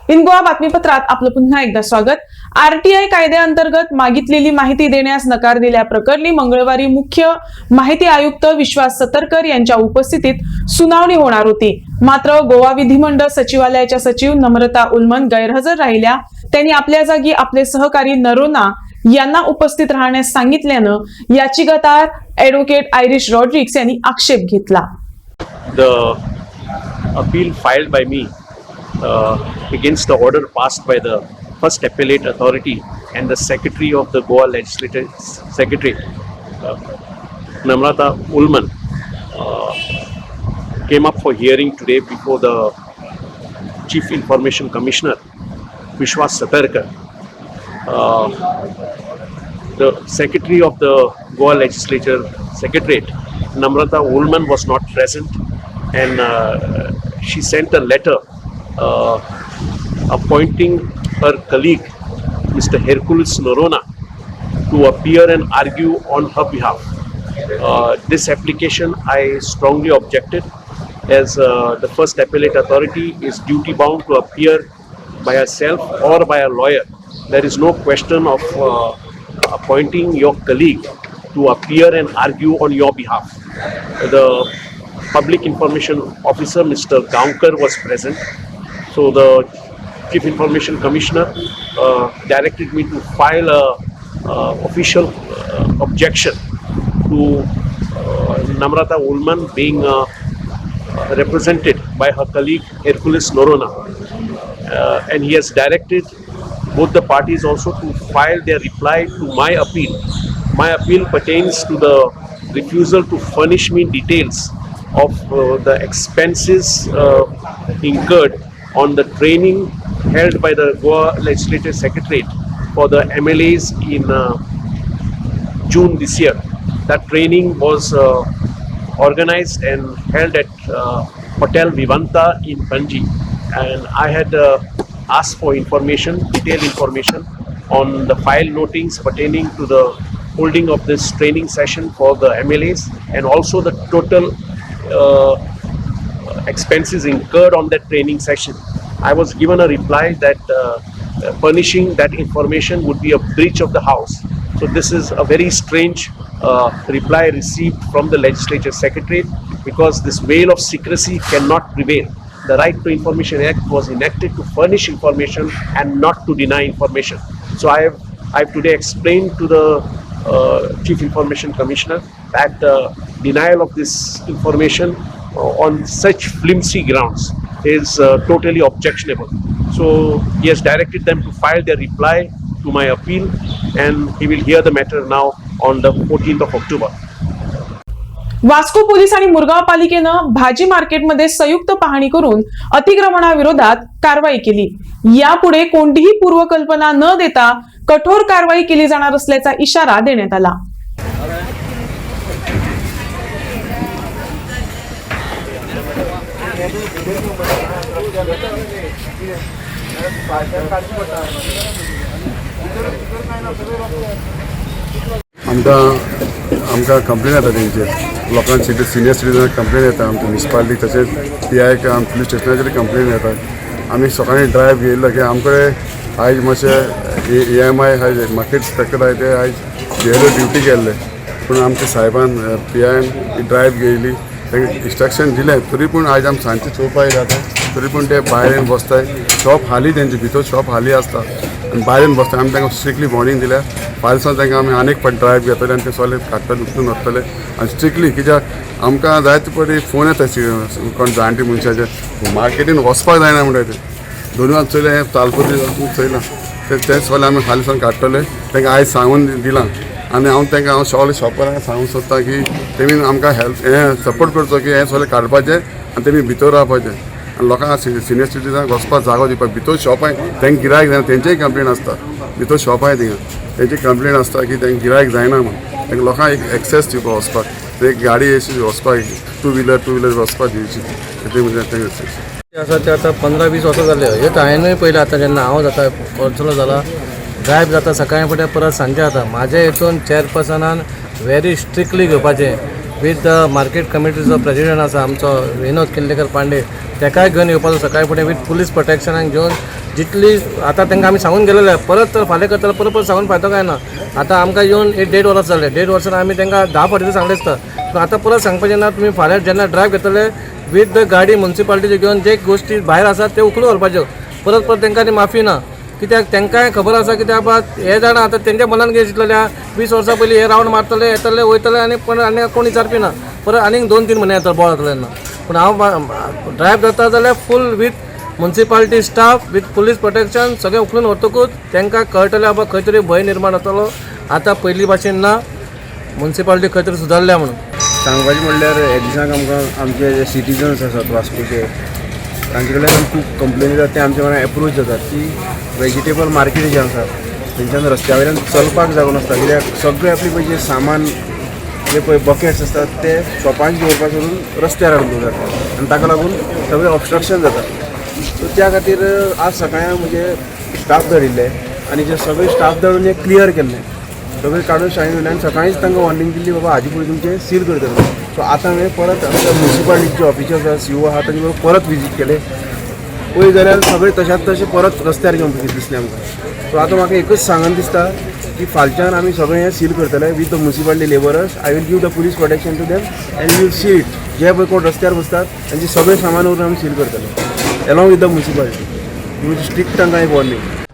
हिंगोवा बातमीपत्रात आपलं पुन्हा एकदा स्वागत। आरटीआय कायद्याअंतर्गत मागितलेली माहिती देण्यास नकार दिल्याप्रकरणी मंगळवारी मुख्य माहिती आयुक्त विश्वास सतरकर यांच्या उपस्थितीत सुनावणी होणार होती। मात्र गोवा विधिमंडळ सचिवालयाच्या सचिव नम्रता उल्मन गैरहजर राहिल्या। त्यांनी आपल्या जागी आपले सहकारी नरोना यांना उपस्थित राहण्यास सांगितल्यानं याचिकादार ॲडव्होकेट आयरिश रॉड्रिक्स यांनी आक्षेप घेतला। The appeal filed by me against the order passed by the first appellate authority and the secretary of the Goa Legislature Secretariat, Namrata Ulman, came up for hearing today before the Chief Information Commissioner, Vishwas Satarkar. The secretary of the Goa Legislature Secretariat, Namrata Ulman, was not present, and she sent a letter appointing her colleague, Mr. Hercules Naronha, to appear and argue on her behalf. This application I strongly objected, as the first appellate authority is duty bound to appear by herself or by a lawyer. There is no question of appointing your colleague to appear and argue on your behalf. The Public Information Officer, Mr. Gaonkar, was present. So the Chief Information Commissioner directed me to file a official objection to Namrata Ulman being represented by her colleague Hercules Naronha, and he has directed both the parties also to file their reply to my appeal. My appeal pertains to the refusal to furnish me details of the expenses incurred on the training held by the Goa Legislature Secretariat for the MLAs in June this year. That training was organized and held at Hotel Vivanta in Panji, and I had asked for information, detailed information on the file notings pertaining to the holding of this training session for the MLAs, and also the total expenses incurred on that training session. I was given a reply that furnishing that information would be a breach of the House. So this is a very strange reply received from the Legislature Secretariat, because this veil of secrecy cannot prevail. The Right to Information Act was enacted to furnish information and not to deny information. So I have today explained to the Chief Information Commissioner that denial of this information on such flimsy grounds is totally objectionable. So he has directed them to file their reply to my appeal, and he will hear the matter now on the 14th of October. Vasco police आणि मुरगाव पालिकेनं भाजी मार्केटमध्ये संयुक्त पाहणी करून अतिक्रमणाविरोधात कारवाई केली। यापुढे कोणतीही पूर्वकल्पना न देता कठोर कारवाई केली जाणार असल्याचा इशारा देण्यात आला। आमकां कंप्लेन येता तेंचेर, लोकांची सिनियर सिटीजन कंप्लेन येता, आमच्या म्युनिसिपालिटी तशेंच PI पुलीस स्टेशनाचेर कंप्लेन येता। आमी सकाळीं ड्रायव्ह घेयल्लो की आमकडे आयज मातशें EMI आयज मार्केट इंस्पेक्टर आहाय ते आयज जेलो ड्युटी गेल्ले, पूण आमच्या साहेबान PIन ड्रायव्ह घेयली, तांकां इंस्ट्रक्शन दिलें, तरी पूण आयज आमी सांजचे चोवपा येता, तरी पूण ते भायर बसताय। शॉप हाली तेंचे भितर शॉप हाली आसता आनी भायर बसता। आमी तांकां स्ट्रिक्टली वॉर्निंग दिल्या, फाल्यां तांकां आमी आनीक फावट ड्रायव्ह घेतले आनी ते सगळे काडटले, उचलून व्हरतले आनी स्ट्रिक्टली, कित्याक आमकां जायते फावटी फोन येता कोण जाणटी मनशाचे मार्केटीन वचपाक जायना म्हणटा ते दोनूय चयले, हें तालपत्री चयलां ते सगळे आमी फाल्यां सावन काडटले। तांकां आयज सांगून दिलां आनी हांव सगळे शॉपरांक सांगूंक सोदतां की तेमी आमकां हेल्प सपोर्ट करचो की हें सगळें काडपाचें आनी तेमी भितर रावपाचें आनी लोकांक सिनियर सिटीजनाक वचपाक जागो दिवपाक। भितर शॉपाय तांकां गिरायक जायना, तेंचेय कंप्लेन आसता, भितर शॉपाय थिंगा तेंची कंप्लेन आसता की तांकां गिरायक जायना म्हण, तांकां लोकांक एक एक्सेस दिवपाक वचपाक, एक गाडी अशी वचपाक टू व्हिलर वचपाक दिवची, ते म्हणजे आसा ते आतां 15-20 वर्सां जाले। हे हांवेंनूय पयलें आतां जेन्ना हांव जाता वर्सलो जाला ड्रायव्ह जाता सकाळीं फुडें परत सांजे जाता, म्हाज्या हितून चेअरपर्सनान व्हेरी स्ट्रिक्टली घेवपाचें वीथ द मार्केट कमिटीचो प्रेसिडेंट आसा आमचो विनोद किल्लेकर पांडे, ताकाय घेवन येवपाचो सकाळी फुडें वीथ पुलीस प्रोटेक्शनाक घेवन जितली आतां तांकां आमी सांगून गेलेले परत फाल्यां करतले परत सांगून फायदो काय ना. आतां आमकां येवन एक 1.5 वर्स जाले, 1.5 वर्सान आमी तांकां 10 फावटी सांगले आसता. पूण आतां परत सांगपाचें ना, तुमी फाल्यां जेन्ना ड्रायव्ह घेतले वीथ द गाडी म्युन्सिपालिटीच्यो घेवन जे गोश्टी भायर आसात ते उखलून व्हरपाच्यो. परत तांकां ती माफी ना, कित्याक तांकांय खबर आसा कित्याक बाबा हे जाणा आतां तेंच्या मनान कितें चिंतलेल्या 20 वर्सां पयलीं हे रावंड मारतले येतले वयतले आनी कोण विचारपी ना. परत आनीक 2-3 म्हयने येतले बोळ जातले तेन्ना. पूण हांव ड्रायव्ह जाता जाल्यार full with municipality staff with police protection सगळें उखलून व्हरतकूच तांकां कळटलें बाबा खंय तरी भंय निर्माण जातलो. आतां पयलीं भाशेन ना, म्युन्सिपालिटी खंय तरी सुदारल्या म्हणून सांगपाचें म्हणल्यार हे दिसाक आमकां आमचे जे सिटीजन्स आसात वास्कोचे तांचे कडल्यान खूब कंप्लेनी येतात. ते आमच्या वांगडा एप्रोच जातात की वेजिटेबल मार्केट जे आसा थंयच्यान रस्त्या वयल्यान चलपाक जागो नासता, कित्याक सगळे आपले पळय जे सामान जे पळय बकेट्स आसतात ते शॉपांत दवरपाक सोडून रस्त्यार हाडून दवरतात आनी ताका लागून सगळें ऑब्स्ट्रक्शन जाता. सो त्या खातीर आज सकाळी म्हणजे स्टाफ धाडिल्ले आनी जे सगळे स्टाफ धाडून हे क्लियर केल्ले, सगळे काडून शाळेन वयल्यान सकाळींच तांकां वॉर्निंग दिल्ली बाबा हाजे फुडें तुमचे सील करतले. सो आतां हांवें परत आमच्या म्युन्सिपालिटीचे ऑफिसर्स आसा सी ओ आहा तांचे बरोबर परत विजीट केले. पळय जाल्यार सगळे तशाच तशे परत रस्त्यार घेवन दिसले आमकां. सो आतां म्हाका एकच सांगन दिसता की फालच्यान आमी सगळें हें सील करतले with the municipality labourers. I will give the police protection to them and will see it. जे पळय कोण रस्त्यार बसतात तांचे सगळे सामान व्हरून आमी सील करतले एलॉंग वीथ द म्युन्सिपालिटी. स्ट्रिक्ट तांकां एक वॉर्निंग.